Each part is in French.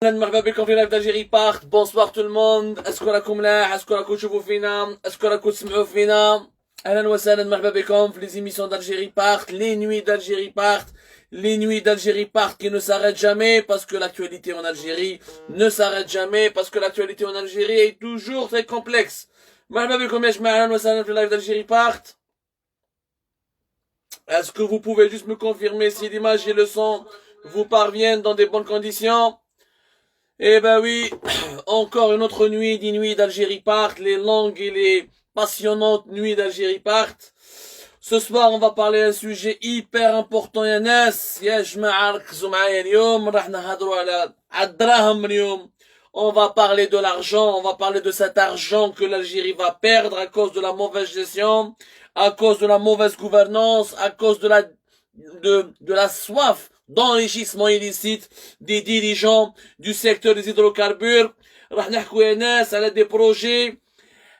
مرحبا بكم في لايف d'Algérie part. Bonsoir tout le monde. اسكو راكم ملاح؟ اسكو راكم تشوفوا فينا؟ اسكو راكم تسمعوا فينا؟ اهلا وسهلا مرحبا بكم في les émissions d'Algérie part, les nuits d'Algérie part, les nuits d'Algérie part qui ne s'arrêtent jamais parce que l'actualité en Algérie ne s'arrête jamais parce que l'actualité en Algérie est toujours très complexe. مرحبا بكم يا جماعة اهلا وسهلا في لايف d'Algérie part. Est-ce que vous pouvez juste me confirmer si l'image et le son vous parviennent dans des bonnes conditions? Eh ben oui, encore une autre nuit, des nuits d'Algérie partent, les longues et les passionnantes nuits d'Algérie partent. Ce soir, on va parler d'un sujet hyper important يا ناس. يا جماعة ركزوا معايا اليوم راح نهضروا على الدراهم اليوم. On va parler de l'argent, on va parler de cet argent que l'Algérie va perdre à cause de la mauvaise gestion, à cause de la mauvaise gouvernance, à cause de la soif d'enrichissement illicite des dirigeants du secteur des hydrocarbures. راح نحكوا يا ناس على des projets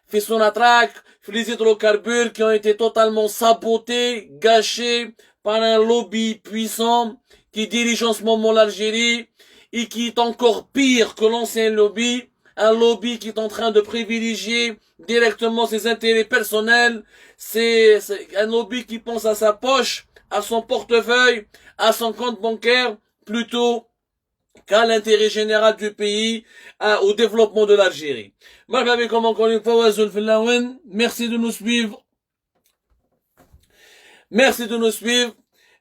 في Sonatrach, les hydrocarbures qui ont été totalement sabotés, gâchés par un lobby puissant qui dirige en ce moment l'Algérie et qui est encore pire que l'ancien lobby, un lobby qui est en train de privilégier directement ses intérêts personnels, c'est un lobby qui pense à sa poche, à son portefeuille, à son compte bancaire, plutôt qu'à l'intérêt général du pays, au développement de l'Algérie. Encore une fois, merci de nous suivre. Merci de nous suivre.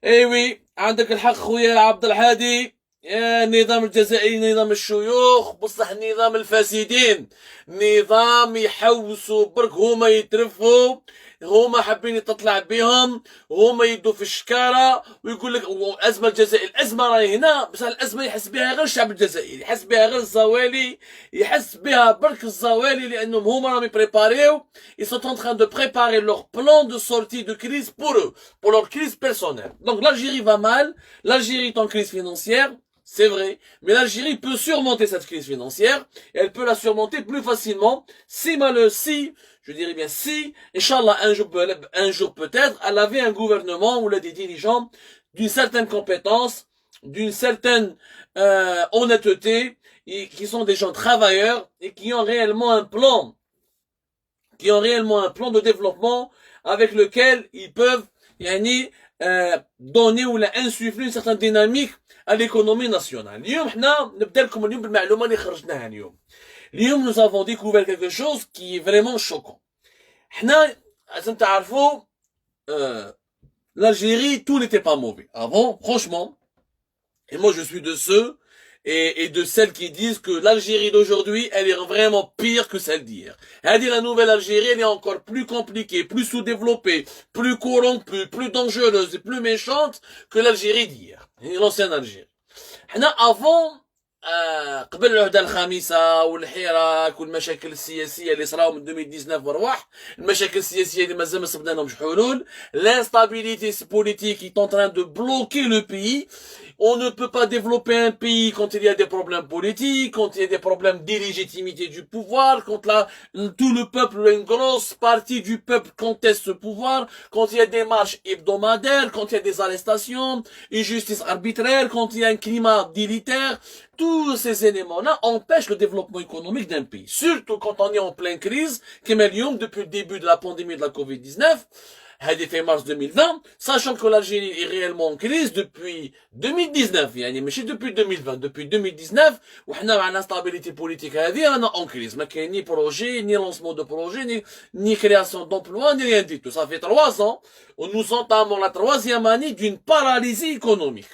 Eh oui, عندك الحق خويا عبد الحادي. النظام الجزائري نظام الشيوخ بصح نظام الفاسدين، نظام يحوسوا برك هما يترفوا، هما حابين تطلع بهم، هما يدوا في الشكاره ويقول لك الازمه الجزائريه، الازمه راهي هنا بصح الازمه يحس بها غير الشعب الجزائري، يحس بها غير الزوالي، يحس بها برك الزوالي لانهم هما راهم يبريباريو، ils sont en train de préparer leur plan de sortie de crise pour eux, pour leur crise personnelle. Donc l'Algérie va mal, l'Algérie est en crise financière. C'est vrai, mais l'Algérie peut surmonter cette crise financière, et elle peut la surmonter plus facilement si, je dirais bien si, Inch'Allah, un jour peut-être, elle avait un gouvernement ou là des dirigeants d'une certaine compétence, d'une certaine honnêteté, et qui sont des gens travailleurs et qui ont réellement un plan de développement avec lequel ils peuvent donner ou insuffler une certaine dynamique à l'économie nationale. اليوم nous avons découvert quelque chose qui est vraiment choquant. L'Algérie, tout n'était pas mauvais. Avant, franchement, et moi je suis de ceux et de celles qui disent que l'Algérie d'aujourd'hui, elle est vraiment pire que celle d'hier. C'est-à-dire la nouvelle Algérie, elle est encore plus compliquée, plus sous-développée, plus corrompue, plus dangereuse et plus méchante que l'Algérie d'hier. L'ancienne Algérie. Avant, قبل العهدة الخامسة والحراك والمشاكل السياسية اللي صراو من 2019 وارواح، المشاكل السياسية اللي مازال ما صبنا لهمش حلول، l'instabilité politique est en train de bloquer le pays. On ne peut pas développer un pays quand il y a des problèmes politiques, quand il y a des problèmes d'illégitimité du pouvoir, quand tout le peuple, une grosse partie du peuple conteste ce pouvoir, quand il y a des marches hebdomadaires, quand il y a des arrestations, une justice arbitraire, quand il y a un climat délétère. Tous ces éléments-là empêchent le développement économique d'un pays. Surtout quand on est en pleine crise, comme depuis le début de la pandémie de la Covid-19, fait mars 2020, sachant que l'Algérie est réellement en crise depuis 2019, mais depuis 2020, depuis 2019, où on a l'instabilité politique en crise. Mais qu'il n'y a ni projet, ni lancement de projet, ni création d'emplois, ni rien du tout. Ça fait 3 ans où nous entamons la 3e année d'une paralysie économique.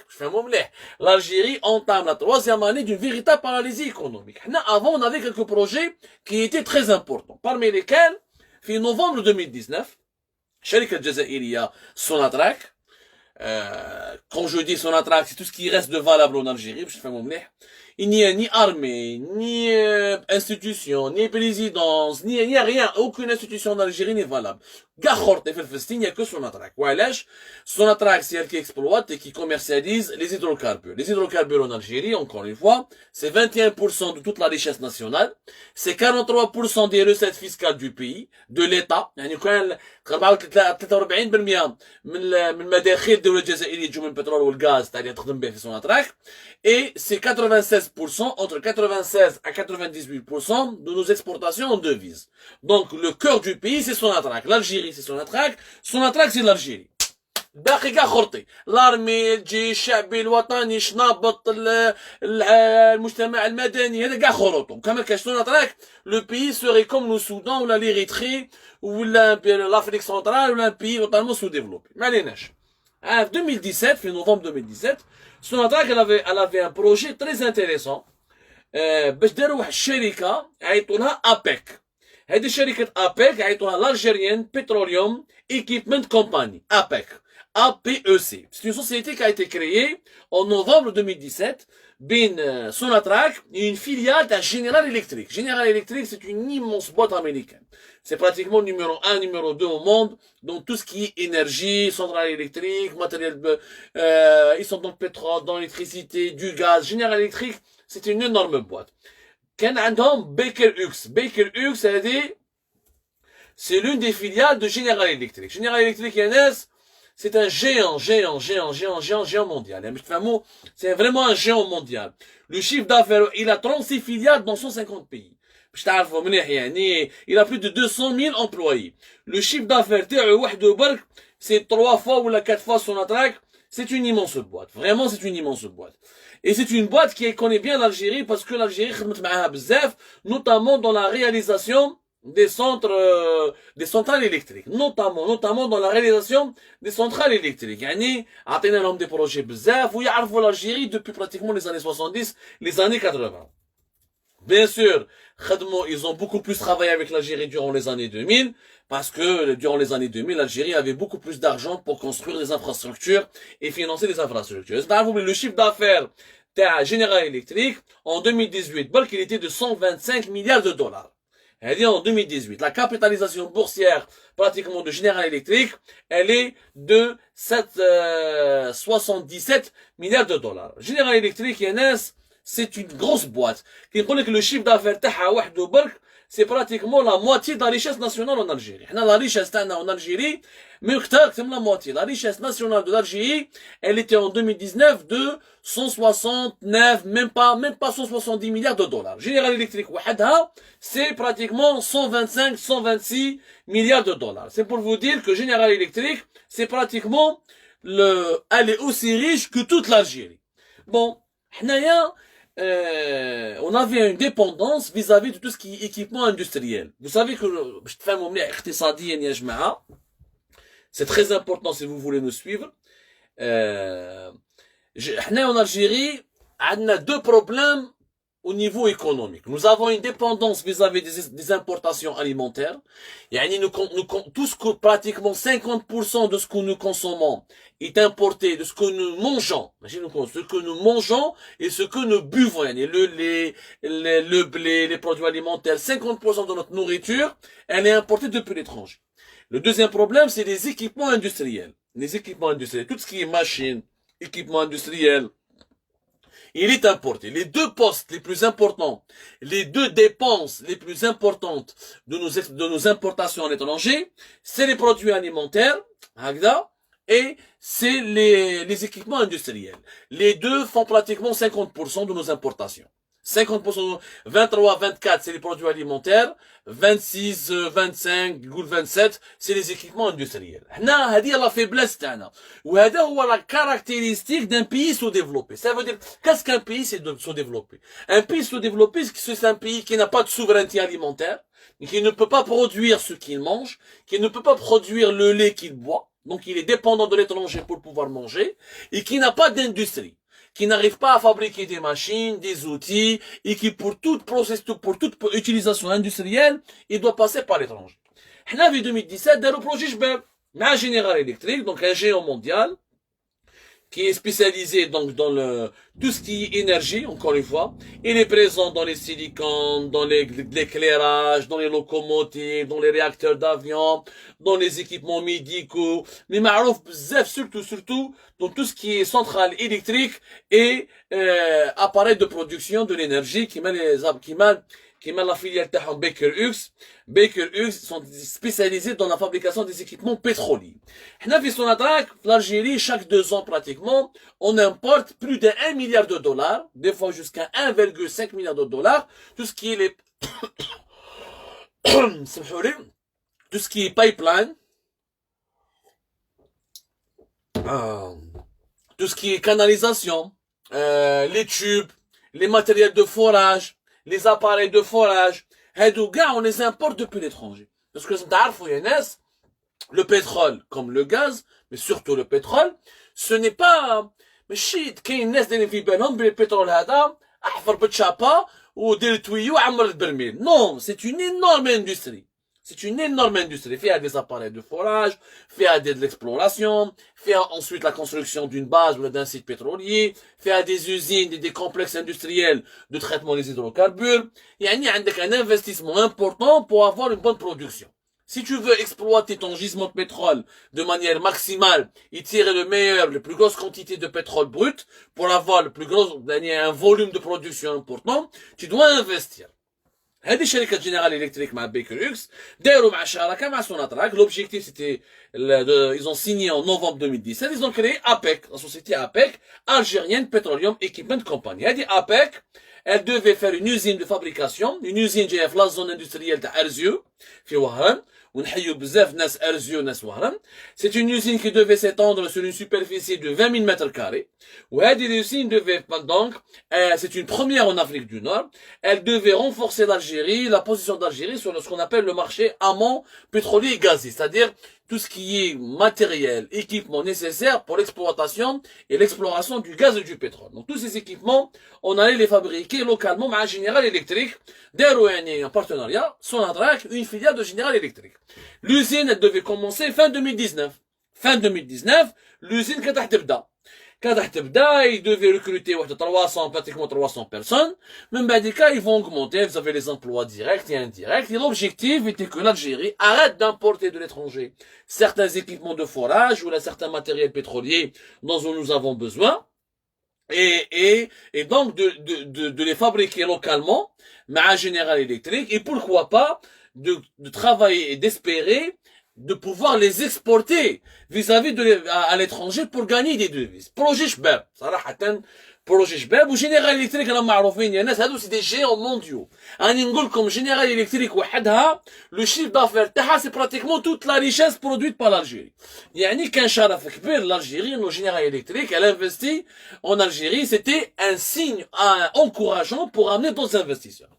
L'Algérie entame la 3e année d'une véritable paralysie économique. Avant, on avait quelques projets qui étaient très importants, parmi lesquels, fin novembre 2019, الشركة الجزائرية Sonatrach, quand je dis Sonatrach, c'est tout ce qui reste de valable en Algérie, باش تفهموا مليح. Il n'y a ni armée, ni institution, ni présidence, ni rien, aucune institution en Algérie n'est valable. Gachorte في الفلسطين, il n'y a que Sonatrach. وعلاش Sonatrach, c'est elle qui exploite et qui commercialise les hydrocarbures. Les hydrocarbures en Algérie, encore une fois, c'est 21% de toute la richesse nationale, c'est 43% des recettes fiscales du pays, de l'État. يعني كان 43% من مداخيل الدولة الجزائرية تجو من البترول والغاز تاع اللي تخدم به في Sonatrach. Et c'est 96%, entre 96 à 98% de nos exportations en devises. Donc, le cœur du pays, c'est Sonatrach. L'Algérie, c'est Sonatrach. Sonatrach, c'est l'Algérie. باقي كاع خرطي الارمي الجيش الشعبي الوطني شنابط المجتمع المدني هذا كاع خروطهم كما كاش سوناتراك لو بي سوري كوم لو سودان ولا ليريتري ولا لافريك سنترال ولا ان بي توتالمون سو ديفلوبي ما عليناش في 2017 في نوفمبر 2017 سوناتراك elle avait un projet très intéressant باش داروا واحد الشركه عيطوا لها ابيك هذه شركه ابيك عيطوها l'Algerian Petroleum Equipment Company ابيك APEC. C'est une société qui a été créée en novembre 2017 bin Sonatrach et une filiale de General Electric. General Electric, c'est une immense boîte américaine. C'est pratiquement numéro 1, numéro 2 au monde dans tout ce qui est énergie, centrale électrique, matériel, ils sont dans le pétrole, dans l'électricité, du gaz. General Electric, c'est une énorme boîte. كان عندهم Baker Hughes. Baker Hughes, c'est l'une des filiales de General Electric. General Electric, c'est un géant mondial. C'est vraiment un géant mondial. Le chiffre d'affaires, il a 36 filiales dans 150 pays. Il a plus de 200 000 employés. Le chiffre d'affaires, c'est 3 fois ou 4 fois Sonatrach. C'est une immense boîte. Vraiment, c'est une immense boîte. Et c'est une boîte qui connaît bien l'Algérie parce que l'Algérie, notamment dans la réalisation des centrales électriques, notamment dans la réalisation des centrales électriques. يعني عطينا لهم des projets بزاف ويعرفوا l'Algérie depuis pratiquement les années 70, les années 80. Bien sûr, ils ont beaucoup plus travaillé avec l'Algérie durant les années 2000 parce que durant les années 2000, l'Algérie avait beaucoup plus d'argent pour construire des infrastructures et financer des infrastructures. Le chiffre d'affaires de General Electric en 2018, il était de 125 milliards de dollars. Elle en 2018. La capitalisation boursière pratiquement de General Electric, elle est de 77 milliards de dollars. General Electric, c'est une grosse boîte. Qui dit que le chiffre d'affaires c'est pratiquement la moitié de la richesse nationale en Algérie. La richesse en Algérie, mais c'est la moitié. La richesse nationale de l'Algérie, elle était en 2019 de 169, même pas 170 milliards de dollars. General Electric, c'est pratiquement 125, 126 milliards de dollars. C'est pour vous dire que General Electric, c'est pratiquement elle est aussi riche que toute l'Algérie. Bon, on avait une dépendance vis-à-vis de tout ce qui est équipement industriel. Vous savez que c'est très important si vous voulez nous suivre. En Algérie, on a deux problèmes au niveau économique. Nous avons une dépendance vis-à-vis des importations alimentaires. Pratiquement 50% de ce que nous consommons est importé de ce que nous mangeons. Ce que nous mangeons et ce que nous buvons. Le lait, le blé, les produits alimentaires. 50% de notre nourriture, elle est importée depuis l'étranger. Le deuxième problème, c'est les équipements industriels. Les équipements industriels. Tout ce qui est machines, équipements industriels, il est importé. Les deux postes les plus importants, les deux dépenses les plus importantes de nos importations à l'étranger, c'est les produits alimentaires, et c'est les équipements industriels. Les deux font pratiquement 50% de nos importations. 50%, 23, 24, c'est les produits alimentaires, 26, 25, 27, c'est les équipements industriels. هذه la faiblesse تاعنا. وهذا هو la caractéristique d'un pays sous-développé. Ça veut dire, qu'est-ce qu'un pays sous-développé? Un pays sous-développé, c'est un pays qui n'a pas de souveraineté alimentaire, qui ne peut pas produire ce qu'il mange, qui ne peut pas produire le lait qu'il boit, donc il est dépendant de l'étranger pour pouvoir manger, et qui n'a pas d'industrie, qui n'arrive pas à fabriquer des machines, des outils, et qui pour toute utilisation industrielle, il doit passer par l'étranger. En 2017, dans le projet General Electric, donc un géant mondial, qui est spécialisé donc dans tout ce qui est énergie, encore une fois. Il est présent dans les silicones, dans l'éclairage, dans les locomotives, dans les réacteurs d'avion, dans les équipements médicaux, mais معروف بزاف surtout dans tout ce qui est centrale électrique et appareils de production de l'énergie qui m'a la filiale تاعهم Baker Hughes. Baker Hughes sont spécialisés dans la fabrication des équipements pétroliers. Hna fi Sonatrach, l'Algérie, chaque 2 ans pratiquement, on importe plus de 1 milliard de dollars, des fois jusqu'à 1,5 milliard de dollars, tout ce qui est les tout ce qui est pipeline, tout ce qui est canalisation, les tubes, les matériels de forage, les appareils de forage, هادو كاع on les importe depuis l'étranger. Parce que تعرفوا يا ناس, le pétrole comme le gaz, mais surtout le pétrole, ce n'est pas ماشي كاين ناس دايرين في بالهم بلي البترول هذا احفر بالشابا ودير تويو وعمر البرميل. Non, c'est une énorme industrie. C'est une énorme industrie. Fait des appareils de forage, fait de l'exploration, fait ensuite la construction d'une base ou d'un site pétrolier, fait des usines et des complexes industriels de traitement des hydrocarbures. Il y a un investissement important pour avoir une bonne production. Si tu veux exploiter ton gisement de pétrole de manière maximale et tirer le meilleur, les plus grosses quantités de pétrole brut pour avoir le plus gros, un volume de production important, tu dois investir. هذه شركة جنرال إلكتريك مع بيكر هيوغز داروا مع شراكة مع سوناتراك. L'objectif c'était ils ont signé en novembre 2017, ils ont créé APEC, la société APEC, Algérienne Petroleum Equipment Company. هذه APEC, elle devait faire une usine de fabrication, une usine جاية في la zone industrielle تاع أرزيو في وهران. ونحيو بزاف ناس أرزيو ناس وهران. C'est une usine qui devait s'étendre sur une superficie de 20 000 mètres carrés. وهذه l'usine devait donc, c'est une première en Afrique du Nord. Elle devait renforcer l'Algérie, la position d'Algérie sur ce qu'on appelle le marché amont pétrolier et gazier, c'est-à-dire tout ce qui est matériel, équipement nécessaire pour l'exploitation et l'exploration du gaz et du pétrole. Donc tous ces équipements, on allait les fabriquer localement à General Electric, d'Aéroani en partenariat, Sonatrach, une filiale de General Electric. L'usine, elle devait commencer fin 2019. Fin 2019, l'usine كانت تبدا. ils devaient recruter 300, pratiquement 300 personnes. Même ils vont augmenter, vous avez les emplois directs et indirects. Et l'objectif était que l'Algérie arrête d'importer de l'étranger certains équipements de forage ou certains matériels pétroliers dont nous avons besoin. Et donc de les fabriquer localement, mais à General Electric, et pourquoi pas de travailler et d'espérer de pouvoir les exporter vis-à-vis à l'étranger pour gagner des devises. Projet شباب صراحة بروجي شباب وجينيرال الكتريك راهم معروفين يا ناس هادو سي دي جيون مونديو. راني نقول لكم جينيرال الكتريك وحدها لو شيف دافير تاعها سي براتيكمون توت لا ريشيس برودويت بار l'Algérie. يعني كان شرف كبير l'Algérie انه جينيرال الكتريك elle investit en Algérie, c'était un signe encourageant pour amener d'autres investisseurs.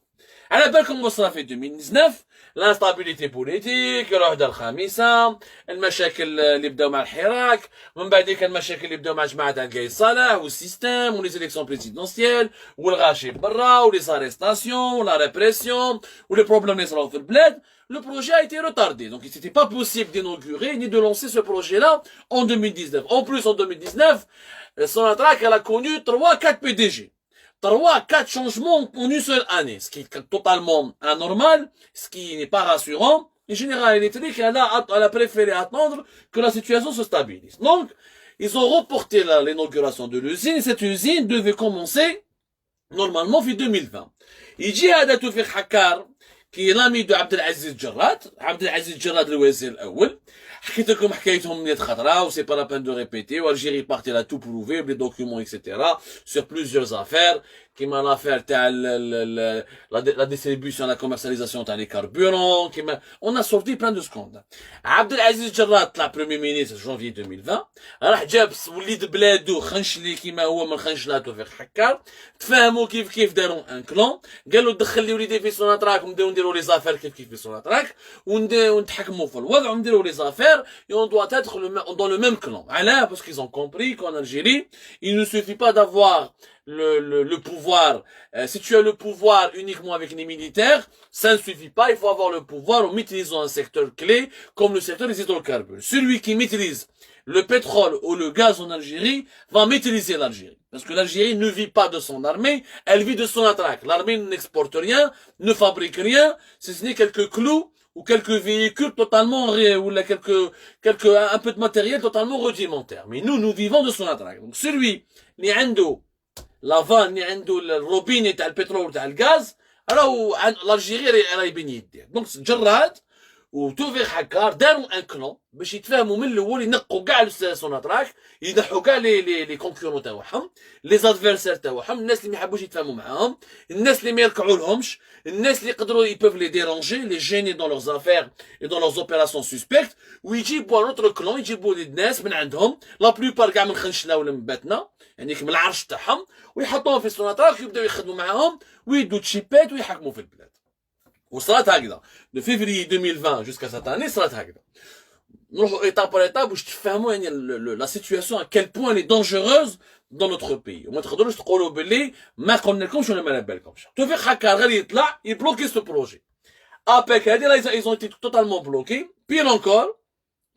على بالكم وصلنا في 2019 l'instabilité politique, الوحدة الخامسة، المشاكل اللي بداو مع الحراك، ومن بعد كان المشاكل اللي بداو مع جماعة تاع قايد صالح والسيستم ولي زيليكسيون بريزيدونسيال والغاشي برا ولي زاريستاسيون ولا ريبريسيون ولي بروبليم اللي صراو في البلاد. Le projet a été retardé, donc il n'était pas possible d'inaugurer ni de lancer ce projet-là en 2019. En plus, en 2019, Sonatrach elle a connu 3-4 PDG. 3-4 changements en une seule année, ce qui est totalement anormal, ce qui n'est pas rassurant. Et General Electric, elle a préféré attendre que la situation se stabilise. Donc, ils ont reporté l'inauguration de l'usine, et cette usine devait commencer normalement en 2020. Il dit à Toufik Hakkar, qui est l'ami de Abdelaziz Jarrad, Abdelaziz Jarrad الوزير الأول. حكيت لكم حكايتهم 100 خطرة, c'est pas la peine de répéter. Algérie partait là tout prouver, les documents, etc. sur plusieurs affaires, qui m'a l'affaire تاع la distribution, la commercialisation تاع les carburants, on a sorti plein de scandales. Abdelaziz Jarrad طلع premier ministre janvier 2020, راح جاب وليد بلادو خنشلي كيما هو من خنشلاته في حكار, تفاهموا كيف داروا ان كلون, قالوا دخل لي وليدي في سوناتراك ونديروا لي زافير كيف في سوناتراك ونتحكموا في الوضع ونديروا لي زافير et on doit être dans le même clan. Alors, parce qu'ils ont compris qu'en Algérie, il ne suffit pas d'avoir le pouvoir. Si tu as le pouvoir uniquement avec les militaires, ça ne suffit pas. Il faut avoir le pouvoir en maîtrisant un secteur clé comme le secteur des hydrocarbures. Celui qui maîtrise le pétrole ou le gaz en Algérie va maîtriser l'Algérie. Parce que l'Algérie ne vit pas de son armée, elle vit de son attaque. L'armée n'exporte rien, ne fabrique rien, si ce n'est quelques clous ou quelques véhicules totalement, ou un peu de matériel totalement rudimentaire. Mais nous vivons de son attaque. Donc celui, ni عنده la vanne, ni عنده le robinet, le pétrole, le gaz, alors l'Algérie elle a يبني يديه. Donc جراد وتوفيق حكار داروا ان كلون باش يتفاهموا من الاول ينقوا كاع السوناتراك ينحوا كاع لي كونكورون تاعهم لي زادفيرسير تاعهم الناس اللي ما يحبوش يتفاهموا معاهم الناس اللي ما يركعوا لهمش الناس اللي يقدروا يبوف لي ديرونجي لي جيني دون لوغ زافير اي دون لوغ اوبيراسيون سوسبكت ويجيبوا ان اوتر كلون يجيبوا لي ناس من عندهم لا بلوبار كاع من خنشنا ولا من باتنا يعني من العرش تاعهم ويحطوهم في السوناتراك ويبداو يخدموا معاهم ويدوا تشيبات ويحكموا في البلاد. وصلت هكذا de février 2020 jusqu'à cette année صلت هكذا نروحوا étape par étape باش تفهموا يعني la situation à quel point elle est dangereuse dans notre pays وما تقدروش تقولوا باللي ما قلنا لكمش ولا ما على بالكمش. توفيق حكار غير يطلع يبلوكي ce projet. APEC هذه ils ont été totalement bloqués. Pire encore,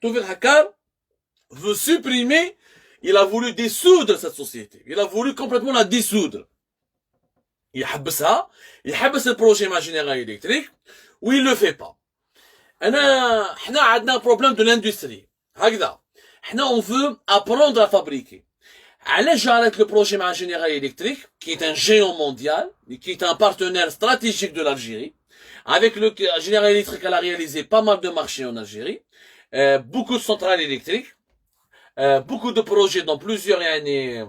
توفيق حكار veut supprimer, il a voulu dissoudre cette société. Il a voulu complètement la dissoudre. يحبسها يحبس البروجي مع جينيرال إلكتريك و il le fait pas. حنا عندنا بروبليم دو لاندستري هكذا حنا on veut apprendre à fabriquer. علاش جارت لو بروجي مع جينيرال إلكتريك qui est un géant mondial qui est un partenaire stratégique de l'Algérie avec le General Electric elle a réalisé pas mal de marchés en Algérie beaucoup de centrales électriques beaucoup de projets dans plusieurs années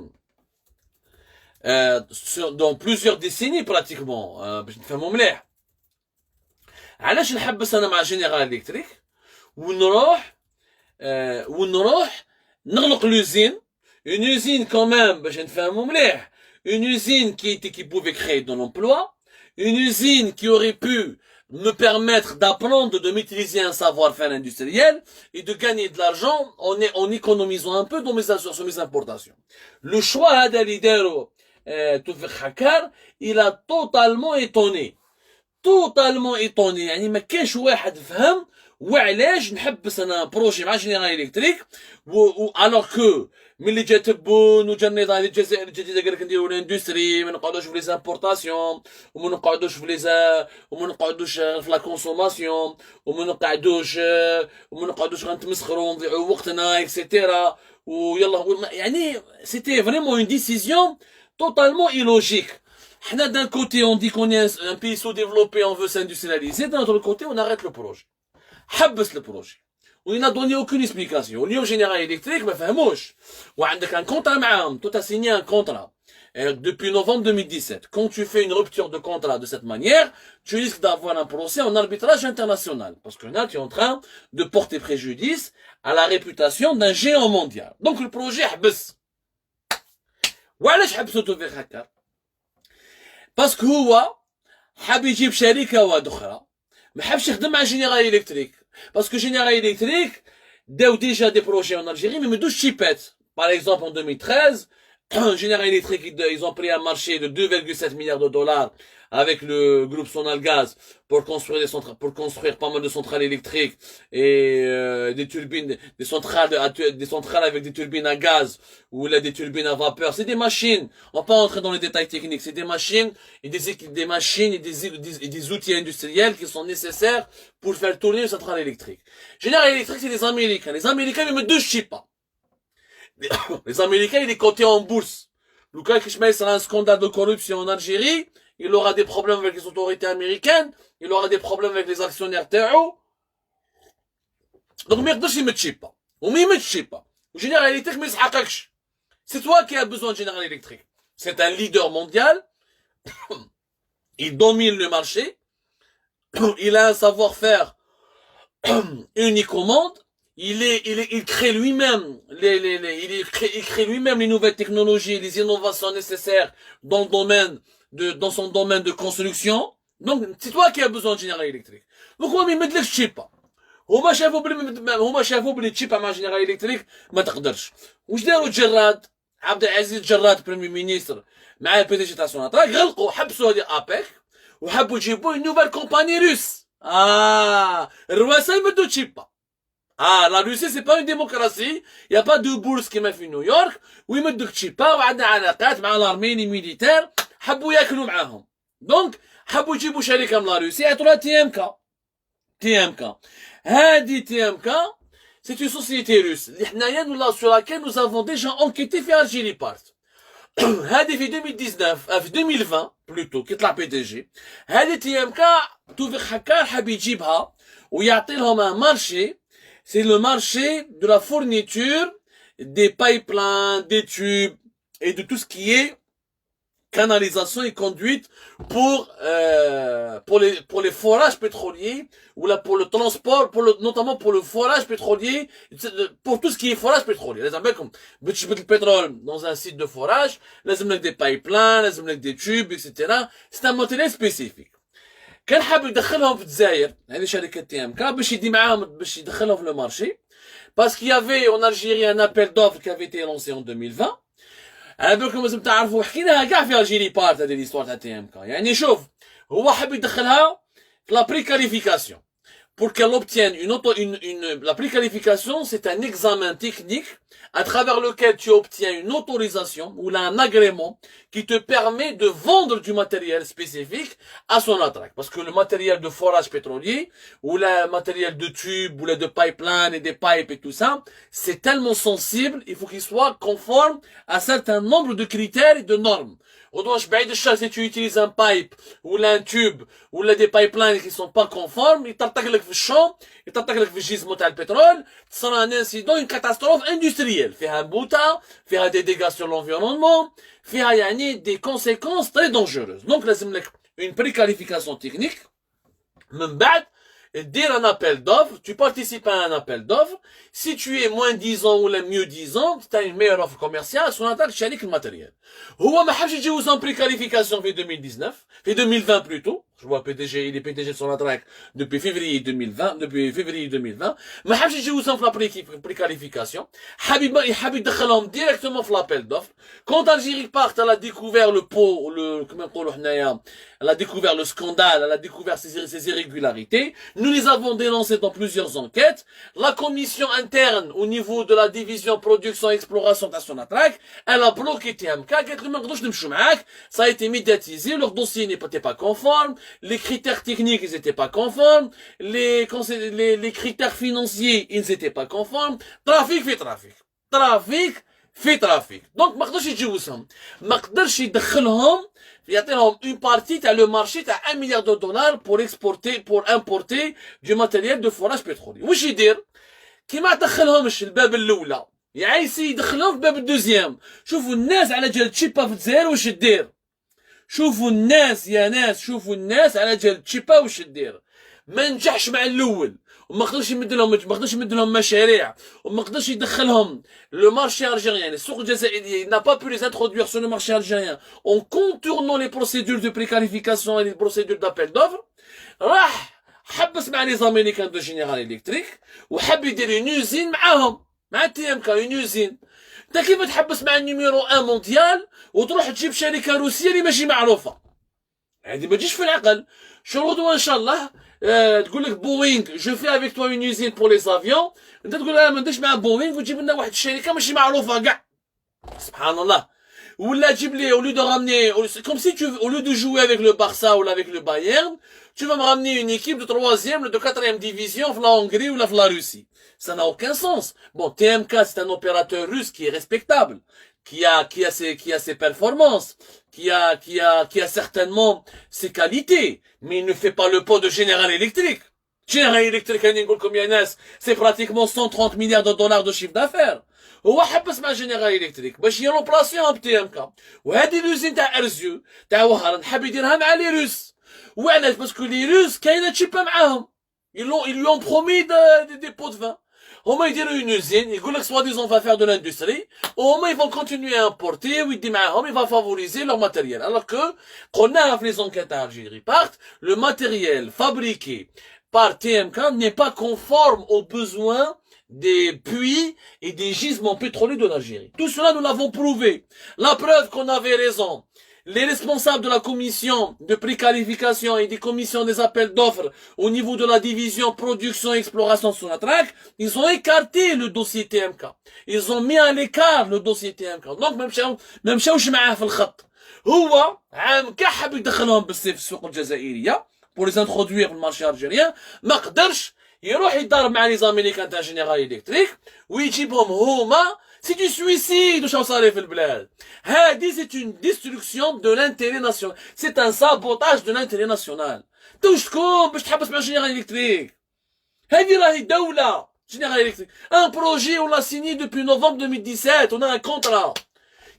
dans plusieurs décennies pratiquement باش نفهموا مليح. علاش نحبس انا مع جينيرال الكتريك ونروح نغلق لوزين une usine quand même باش نفهموا مليح une usine qui pouvait créer de l'emploi une usine qui aurait pu me permettre d'apprendre de maîtriser un savoir-faire industriel et de gagner de l'argent en économisant un peu sur mes importations. Le choix هذا اللي دارو توفيق حكار il a totalement étonné يعني ما كاش واحد فهم وعلاش نحبس انا بروجي مع جينيرال الكتريك الوغ كو ملي جا تبون وجا النظام الجزائر الجديده قال لك نديروا الاندستري ما نقعدوش في لي زامبورطاسيون وما نقعدوش في لا كونسوماسيون وما نقعدوش غنتمسخروا ونضيعوا وقتنا اكسيتيرا ويلا يعني سيتي فريمون اون ديسيزيون totalement illogique. D'un côté, on dit qu'on est un pays sous-développé, on veut s'industrialiser. D'un autre côté, on arrête le projet. حبس le projet. On n'a donné aucune explication. L'Union Générale Électrique, ما فهموش. وعندك un contrat معاهم. Tu as signé un contrat. Depuis novembre 2017. Quand tu fais une rupture de contrat de cette manière, tu risques d'avoir un procès en arbitrage international. Parce que là, tu es en train de porter préjudice à la réputation d'un géant mondial. Donc le projet حبس. وعلاش حبسو توفيق حكار؟ باسكو هو حاب يجيب شركه واحده اخرى ما حبش يخدم مع جينيرال الكتريك باسكو جينيرال الكتريك داو ديجا دي بروجي en Algérie mais مدوش شيبات. Par exemple en 2013 General Electric ils ont pris un marché de 2,7 milliards de dollars avec le groupe Sonalgaz pour construire pas mal de centrales électriques et des turbines, des centrales avec des turbines à gaz ou là des turbines à vapeur. C'est des machines. On va pas entrer dans les détails techniques. C'est des machines et des outils industriels qui sont nécessaires pour faire tourner une centrale électrique. General Electric, c'est des Américains. Les Américains, ils me deux chips pas. Les Américains, il est coté en bourse. Lucas Kishmael sera un scandale de corruption en Algérie. Il aura des problèmes avec les autorités américaines. Il aura des problèmes avec les actionnaires تاعو. Donc, ما يقدرش يمشي pas. وما يمشي pas. General Electric ما يسحقكش. C'est toi qui as besoin de General Electric. C'est un leader mondial. Il domine le marché. Il a un savoir-faire unique au monde. Il crée lui-même il crée lui-même les nouvelles technologies, les innovations nécessaires dans son domaine de construction. Donc, c'est toi qui as besoin de General Electric. Donc, هو ما يمدلكش تشيبا. هما شافوا بلي تشيبا مع جنرال الكتريك ما تقدرش. واش داروا جراد عبد العزيز جراد بريمي مينيستر مع البي دي جي تاع سوناتراك غلقوا حبسوا هذه ابيك وحبوا يجيبوا نوفال كومباني روس. الرواسه يمدوا تشيبا. Ah, la Russie, c'est pas une démocratie. Il n'y a pas de bourse qui m'a fait New York. ويمدوك تشيبا وعندنا علاقات مع الارميني ميليتير حبوا ياكلوا معاهم. دونك حبوا يجيبوا شركة من لا روسيا يعطوها تي ام كا. تي ام كا. هذه تي ام كا c'est une société russe. اللي حنايا sur laquelle nous avons déjà enquêté في Algérie Part. هذه في 2019 في 2020 plutôt كيطلع بي دي جي. هذه تي ام كا توفيق حكار حاب يجيبها ويعطي لهم un marché. C'est le marché de la fourniture des pipelines, des tubes et de tout ce qui est canalisation et conduite pour les forages pétroliers ou là pour le transport, notamment pour le forage pétrolier, pour tout ce qui est forage pétrolier. Les appels comme le pétrole dans un site de forage, les avec des pipelines, les avec des tubes, etc. C'est un matériel spécifique. كان حاب يدخلهم في الجزائر هذه شركة تي ام كا باش يدي معاهم باش يدخلهم في لو مارشي باسكو يافي اون الجيري ان ابل دوفر كي افي تي لونسي اون 2020 على بالكم لازم تعرفوا حكيناها كاع في الجيري بارت هذه ليستوار تاع تي ام كا يعني شوف هو حاب يدخلها في لا بريكاليفيكاسيون pour qu'elle obtienne la préqualification, c'est un examen technique à travers lequel tu obtiens une autorisation ou là, un agrément qui te permet de vendre du matériel spécifique à son attraque. Parce que le matériel de forage pétrolier ou le matériel de tube ou là, de pipeline et des pipes et tout ça, c'est tellement sensible, il faut qu'il soit conforme à un certain nombre de critères et de normes. Si tu utilises un pipe ou un tube ou des pipelines qui sont pas conformes, il t'attaque le champ, il t'attaque le gisement de pétrole, ça sera un incident, une catastrophe industrielle. Fait un bouta, fait des dégâts sur l'environnement, fait des conséquences très dangereuses. Donc, là, c'est une préqualification technique. Même bad, dire un appel d'offres, tu participes à un appel d'offres, si tu es moins 10 ans ou mieux 10 ans, tu as une meilleure offre commerciale, son attaque شريك الماتériel. هو ما حبش يجوز en préqualification في 2019, في 2020 plutôt. Je vois PDG, il est PDG de son attaque depuis février 2020, ما حبش يجوز في la préqualification. حابب يدخلهم directement في l'appel d'offres. Quand Algérie Part, elle a découvert comment نقولوا حنايا, elle a découvert le scandale, elle a découvert ces irrégularités. Nous les avons dénoncés dans plusieurs enquêtes. La commission interne au niveau de la division production et exploration de son attaque, elle a bloqué TMK, ça a été médiatisé, leur dossier n'était pas conforme, les critères techniques ils n'étaient pas conformes, les critères financiers ils n'étaient pas conformes, trafic fait trafic. Trafic fait trafic. Donc ما قدرش يتجوزهم. ما قدرش يدخلهم يعطيهم une partie تاع le marché تاع 1 milliard de dollars pour importer du matériel de forage pétrolier. واش يدير؟ كي ما دخلهمش الباب الاولى يعيسي يدخلهم في الباب الدوزيام. شوفوا الناس على جال تشيبا في الجزائر واش دير. شوفوا الناس يا ناس شوفوا الناس على جال تشيبا واش دير. ما نجحش مع الاول وما قدرش يمد لهم مشاريع وما قدرش يدخلهم le marché algérien السوق الجزائري n'a pas pu les introduire sur le marché algérien en contournant les procédures de préqualification et les procédures d'appel d'offres. راح حبس مع les américains de General Electric وحب يدير une usine معاهم مع تي ام كا une usine. انت كيف تحبس مع النيميرو 1 مونديال وتروح تجيب شركه روسيه اللي ماشي معروفه؟ هذه ما تجيش في العقل. شروطها ان شاء الله تقول لك بوينغ جو في افيك توا اون يوزين بور لي زافيون، انت تقول لا ما نديرش مع بوينغ وتجيب لنا واحد الشركه ماشي معروفه كاع. سبحان الله. ولا تجيب لي au lieu de ramener comme si tu au lieu de jouer avec le Barça ou avec le Bayern, tu vas me ramener une équipe de 3e ou de 4e division في la Hongrie ou la Russie. Ça n'a aucun sens. Bon, TMK c'est un opérateur russe qui est respectable, qui a ses performances, qui a certainement ses qualités, mais il ne fait pas le poids de General Electric. General Electric, c'est pratiquement 130 milliards de dollars de chiffre d'affaires. هو حبس مع جنرال الكتريك باش يروبلاسيهم بتي ام كا، وهذه لوزين تاع ارزيو تاع وهران حاب يديرها مع لي روس. وعلاش؟ باسكو لي روس كاينه تشيبا معاهم، ils lui ont promis des pots de vin. هما يديروا une usine، يقول لك soit disant on va faire de l'industrie، وهما ils vont continuer à importer ويدي معاهم il va favoriser leur matériel. Alors que قلناها في les enquêtes à Algérie Part, le matériel fabriqué par TMK n'est pas conforme aux besoins des puits et des gisements pétroliers de l'Algérie. Tout cela, nous l'avons prouvé. La preuve qu'on avait raison. les responsables de la commission de préqualification et des commissions des appels d'offres au niveau de la division production et exploration Sonatrach, ils ont écarté le dossier TMK. Ils ont mis à l'écart le dossier TMK. Donc, même شاوش معاه في الخط. هو عام كحب يدخلهم بالسيف في السوق الجزائرية pour les introduire في المارشي algérien. ما قدرش يروح يتضارب مع لي زاميريكان تاع جينيرال إلكتريك ويجيبهم هما. C'est du suicide وشاو صاري في البلاد. هذه c'est une destruction de l'intérêt national. C'est un sabotage de l'intérêt national. توش شكون باش تحبس مع جينيرال إلكتريك؟ هذه راهي دولة. جينيرال إلكتريك. Un projet on l'a signé depuis novembre 2017. On a un contrat.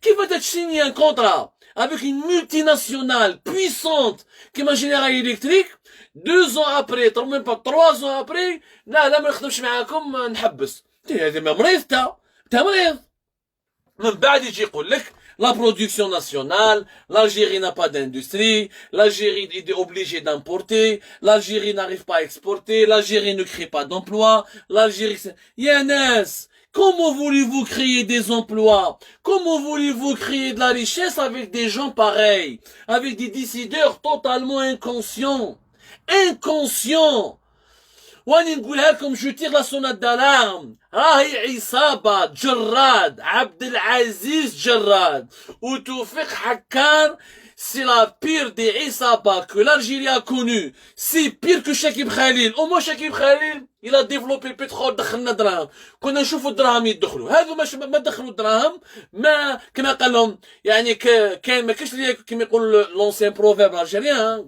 Qui va être signé un contrat avec une multinationale puissante qui m'a General Electric 2 ans après, même pas 3 ans après, لا ما نخدمش معاكم نحبس. هذا مريض تا مريض. من بعد يجي يقول لك la production nationale, l'Algérie n'a pas d'industrie, l'Algérie est obligée d'importer, l'Algérie n'arrive pas à exporter, l'Algérie ne crée pas d'emplois, l'Algérie... Yanes, comment voulez-vous créer des emplois? Comment voulez-vous créer de la richesse avec des gens pareils? Avec des totalement inconscients. Inconscients. واني نقولها لكم جو تيغ لا سونات دالارم راهي عصابة جراد عبد العزيز جراد وتوفيق حكار. C'est la pire des عصابة que l'Algérie a connue. C'est pire que Chakib Khalil. Au moins Chakib Khalil il a développé le pétrole دخلنا دراهم. كنا نشوفوا الدراهم يدخلوا. هذو ما دخلوا الدراهم ما كما قال لهم يعني كان ما كاش كما يقول l'ancien proverbe algérien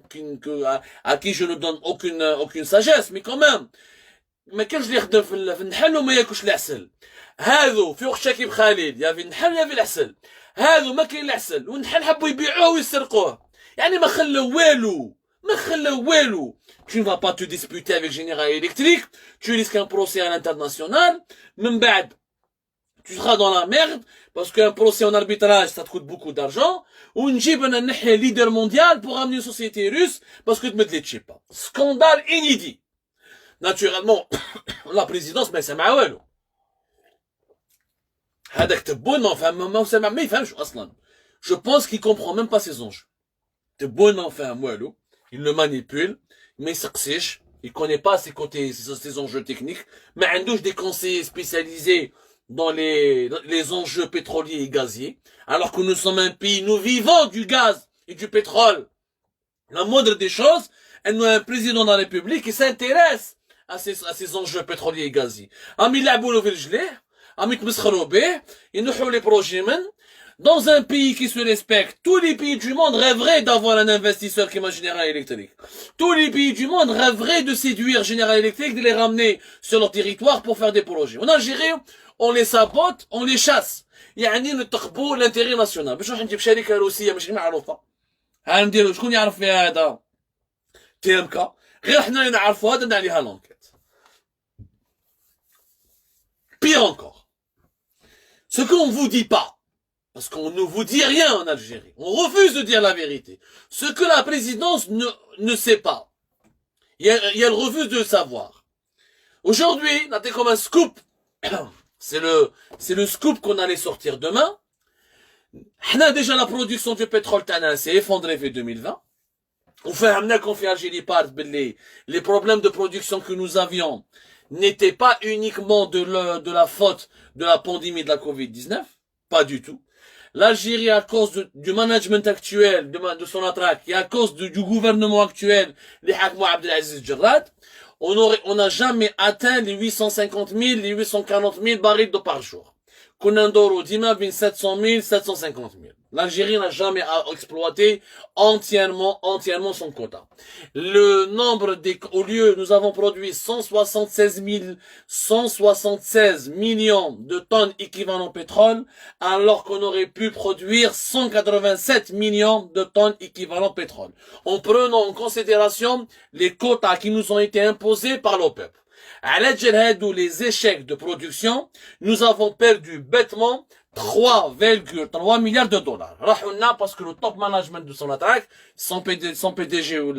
à qui je ne donne aucune sagesse mais quand même ما كانش اللي يخدم في النحل وما ياكلش العسل. هذو في وقت شكيب خالد يا في النحل يا في العسل. هذو ما كاين العسل والنحل حبوا يبيعوه ويسرقوه. يعني ما خلوا والو. Tu ne vas pas te disputer avec General Electric, tu risques un procès à l'international, من بعد tu seras dans la merde parce qu'un procès en arbitrage ça te coûte beaucoup d'argent ونجيب انا نحيا leader mondial pour amener une société russe parce que تمدلتش pas. Scandale inédit. Naturellement la présidence ما يسمع والو. هذاك تبون ما يفهمش اصلا. Je pense qu'il comprend même pas ses enjeux. تبون ما فاهم والو. Il le manipule, mais il connaît pas ses enjeux techniques, mais il a des conseillers spécialisés dans les enjeux pétroliers et gaziers, alors que nous sommes un pays, nous vivons du gaz et du pétrole. La moindre des choses, elle nous a un président de la République qui s'intéresse à ces enjeux pétroliers et gaziers. Ami l'abou le gelé, ami tmeskhro bih, ينحوا les projets. Dans un pays qui se respecte, tous les pays du monde rêveraient d'avoir un investisseur qui m'a General Electric. Tous les pays du monde rêveraient de séduire General Electric, de les ramener sur leur territoire pour faire des projets. En Algérie, on les sabote, on les chasse. يعني نتقبوا l'intérêt national. باش نروح نجيب شركة روسية مش معروفة. هنديرو شكون يعرف فيها هذا؟ TMK. غير حنا اللي نعرفوا هذا عليها لونكيت. Pire encore. Ce qu'on vous dit pas. Parce qu'on ne vous dit rien en Algérie. On refuse de dire la vérité. Ce que la présidence ne sait pas. Elle refuse de le savoir. Aujourd'hui, c'est comme un scoop. C'est le scoop qu'on allait sortir demain. Déjà la production du pétrole s'est effondrée vers 2020. On fait un qu'on fait Algérie part, les problèmes de production que nous avions n'étaient pas uniquement de la faute de la pandémie de la Covid-19. Pas du tout. L'Algérie, à cause du management actuel de Sonatrach et à cause du gouvernement actuel, les Hakmou Abdelaziz Jarrad, on n'a jamais atteint les 850 000, les 840 000 barils d'eau par jour. Konandoro, Dima, 700 000, 750 000. L'Algérie n'a jamais exploité entièrement son quota. Le nombre au lieu, nous avons produit 176 millions de tonnes équivalent pétrole, alors qu'on aurait pu produire 187 millions de tonnes équivalent pétrole. En prenant en considération les quotas qui nous ont été imposés par l'OPEP. À l'aide de les échecs de production, nous avons perdu bêtement 3,3 milliards de dollars. Parce que le top management de Sonatrach, son PDG ou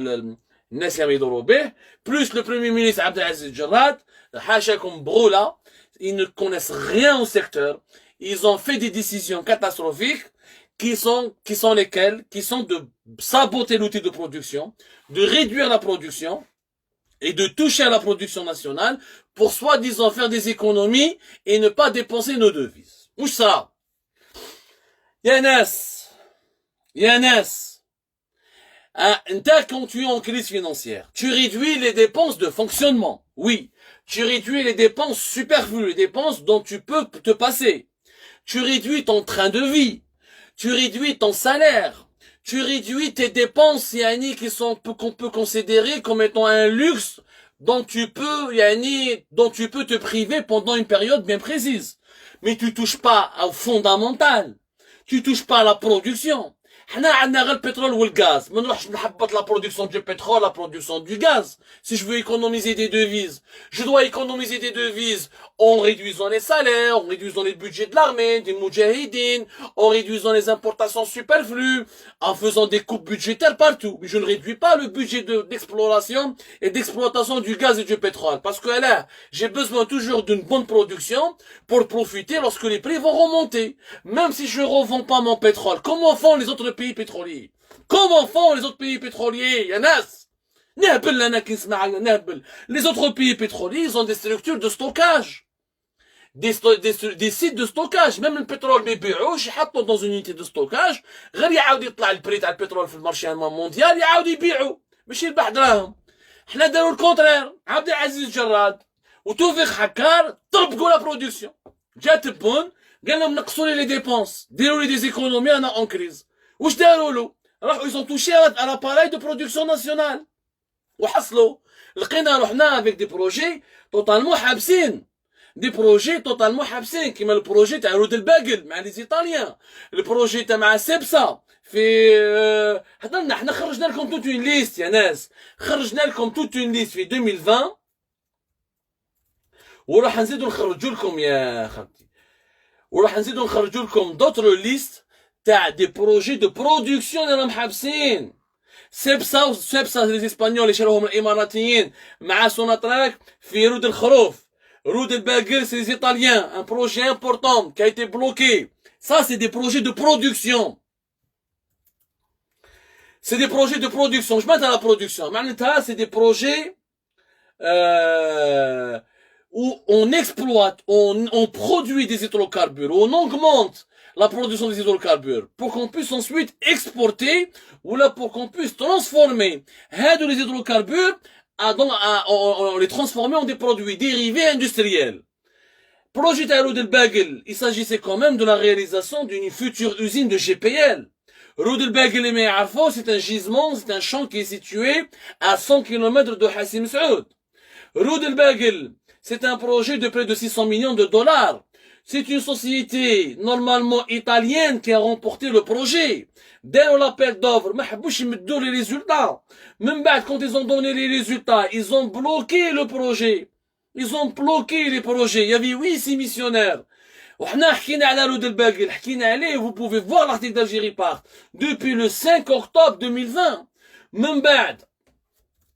Nessim Dorobé, plus le premier ministre Abdelaziz Jarrad, Hachakoum Broula, ils ne connaissent rien au secteur. Ils ont fait des décisions catastrophiques qui sont lesquels? Qui sont de saboter l'outil de production, de réduire la production et de toucher à la production nationale pour soi-disant faire des économies et ne pas dépenser nos devises. Où ça? Yanas, quand tu es en crise financière, tu réduis les dépenses de fonctionnement. Oui, tu réduis les dépenses superflues, les dépenses dont tu peux te passer. Tu réduis ton train de vie. Tu réduis ton salaire. Tu réduis tes dépenses, Yani, qu'on peut considérer comme étant un luxe dont tu peux, Yani, dont tu peux te priver pendant une période bien précise. Mais tu touches pas au fondamental. Tu touches pas à la production. حنا عندنا غير البترول والغاز ما نروحش نحبط la production du pétrole, la production du gaz. Si je veux économiser des devises, je dois économiser des devises en réduisant les salaires, en réduisant les budgets de l'armée, des moudjahidines, en réduisant les importations superflues, en faisant des coupes budgétaires partout. Mais je ne réduis pas le budget d'exploration et d'exploitation du gaz et du pétrole. Parce que là, j'ai besoin toujours d'une bonne production pour profiter lorsque les prix vont remonter. Même si je ne revends pas mon pétrole, comment font les autres pays pétroliers? Comment font les autres pays pétroliers? Yanas, les autres pays pétroliers, ils ont des structures de stockage. Des sites de stockage. Même le pétrole, ils يحطوا dans une unité de stockage. غير يعاود يطلع البري تاع البترول في المارشي مونديال يعاود يبيعوا. ماشي يربح دراهم. احنا داروا الكونترير. عبد العزيز جراد وتوفيق حكار طبقوا لا برودكسيون. جات بون قال لهم نقصوا لي ديبونس. ديروا لي دي ايكونومي انا اون كريز. واش داروا له؟ راحوا ils ont touché à l'appareil de production nationale. وحصلوا لقينا روحنا avec des projets totalement حابسين. دي بروجي توتالمون حابسين كيما البروجي تاع رود الباقل مع لي زيطاليان البروجي تاع مع سبسا في حضرنا حنا خرجنا لكم توت اون ليست يا ناس خرجنا لكم توت اون ليست في 2020 وراح نزيدو نخرجوا لكم يا خالتي وراح نزيدو نخرجوا لكم دوتر ليست تاع دي بروجي دو برودكسيون اللي راهم حابسين سبسا لي اسبانيول اللي شراوهم الاماراتيين مع سوناتراك في رود الخروف. Rue Bagel, c'est les Italiens, un projet important qui a été bloqué. Ça, c'est des projets de production. C'est des projets de production. Je m'attends à la production. Maintenant, c'est des projets où on exploite, on produit des hydrocarbures, on augmente la production des hydrocarbures pour qu'on puisse ensuite exporter ou là pour qu'on puisse transformer les hydrocarbures on les transformer en des produits dérivés industriels. Projet Roud El Bagel, il s'agissait quand même de la réalisation d'une future usine de GPL. Roud El Bagel et Me'arfo, c'est un gisement, c'est un champ qui est situé à 100 km de Hassim Saoud. Roud El Bagel, c'est un projet de près de 600 millions de dollars. C'est une société normalement italienne qui a remporté le projet. Dès l'appel d'offres, ما حبوش يمدوا les résultats. Même quand ils ont donné les résultats, ils ont bloqué le projet. Ils ont bloqué les projets. Il y avait 8 missionnaires. وحنا حكينا على رود الباقل حكينا عليه vous pouvez voir l'article d'Algérie Part depuis le 5 octobre 2020. من بعد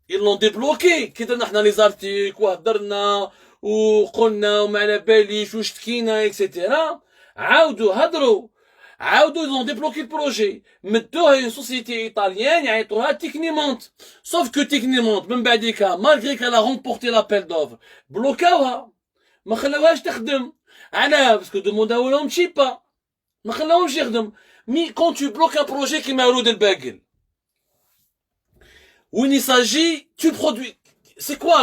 ils l'ont débloqué. كي درنا حنا لي زارتيك وهضرنا وقلنا وما على باليش وشتكينا اكسيتيرا عاودوا هضروا عاودوا ils ont débloqué le projet مدوها une société italienne يعيطوها Technimont sauf que Technimont من بعديك malgré qu'elle a remporté l'appel d'offres بلوكاوها ما خلاوهاش تخدم علاه باسكو دومونداو لهم تشي با ما خلاوهمش يخدم مي quand tu bloques un projet كيما رود الباقل où il s'agit tu produis. C'est quoi,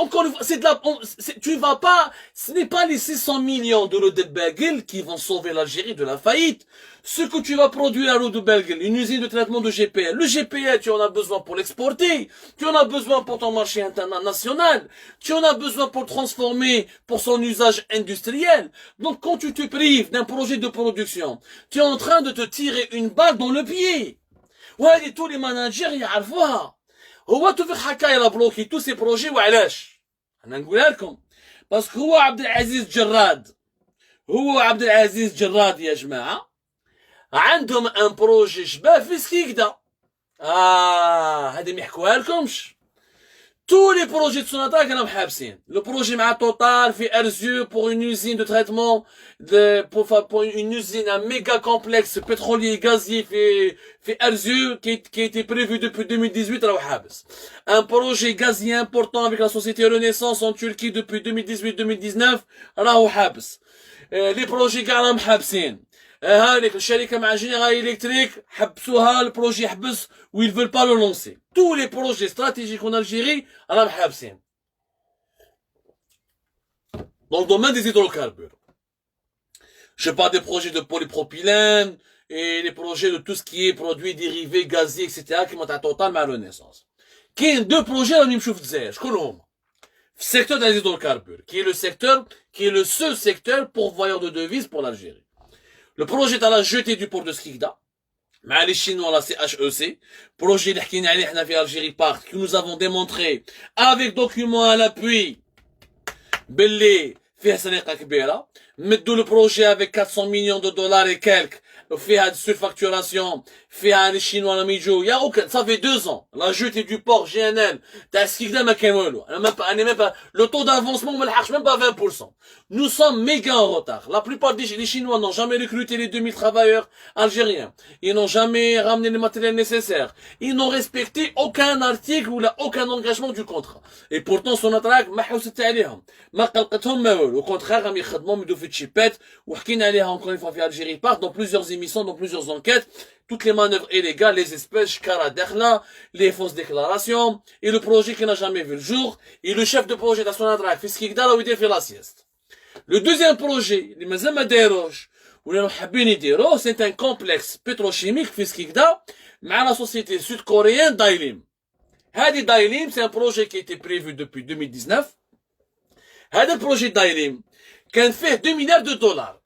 encore une fois, c'est de la, tu vas pas, ce n'est pas les 600 millions de l'eau de Bagel qui vont sauver l'Algérie de la faillite. Ce que tu vas produire à l'eau de Bagel, une usine de traitement de GPL. Le GPL, tu en as besoin pour l'exporter. Tu en as besoin pour ton marché international. Tu en as besoin pour le transformer pour son usage industriel. Donc, quand tu te prives d'un projet de production, tu es en train de te tirer une balle dans le pied. Ouais, tous les managers, y a هو توفيق حكاية لا بلوكي تو سي بروجي وعلاش انا نقولها لكم باسكو هو عبد العزيز جراد يا جماعة عندهم ان بروجي شبه في سكيكدا هادي ما يحكوها لكمش Tous les projets de Sonatrach, ils sont habsés. Le projet m'a Total fait Erzieux pour une usine de traitement, pour une usine, un méga complexe pétrolier gazier fait Erzieux, qui a été prévu depuis 2018, alors habs. Un projet gazier important avec la société Renaissance en Turquie depuis 2018-2019, alors habs. Les projets قاعدين محبسين. هانيك الشركة مع جينيرال إلكتريك حبسوها البروجي حبس و ils veulent pas le lancer. Tous les projets stratégiques en Algérie راهم حابسين. Dans le domaine des hydrocarbures. Je parle des projets de polypropylène et les projets de tout ce qui est produits dérivés gaziers etc. qui montent à Total مع Renaissance. كاين deux projets اللي نشوف في الجزائر شكون هما؟ في secteur des hydrocarbures qui est le seul secteur pourvoyeur de devises pour l'Algérie. Le projet à la jetée du port de Skikda, مع les Chinois la CHEC, projet اللي حكينا عليه حنا في Algérie Park, que nous avons démontré avec documents à l'appui باللي فيه سرقة كبيرة. مدوا le projet avec 400 millions de dollars et quelques, فيها de surfacturation, فيها les Chinois لما يجوا, يا aucun, ça fait 2 ans. La jetée du port GNL, تاع Skikda ما كان والو. même pas, le taux d'avancement ما لحقش même pas 20%. Nous sommes méga en retard. La plupart des Chinois n'ont jamais recruté les 2000 travailleurs algériens. Ils n'ont jamais ramené les matériels nécessaires. Ils n'ont respecté aucun article ou aucun engagement du contrat. Et pourtant, Sonatrach, ما حوست عليهم. ما قلقتهم ما والو. Au contraire, هم يخدموا يدوا في الشيبات. وحكينا عليها encore une fois في Algérie Park, dans plusieurs émissions, dans plusieurs enquêtes. Toutes les manœuvres illégales, les espèces, Kara les fausses déclarations, et le projet qui n'a jamais vu le jour, et le chef de projet de Sonatrach, في Skikda, là où il fait la sieste. Le deuxième projet, اللي مازال ما داروش ولا حابين يديروه, c'est un complexe pétrochimique في Skikda مع la société sud-coréenne Dailim. هذه Dailim, c'est un projet qui a été prévu depuis 2019. هذا projet Dailim كان فيه 2 milliards de dollars.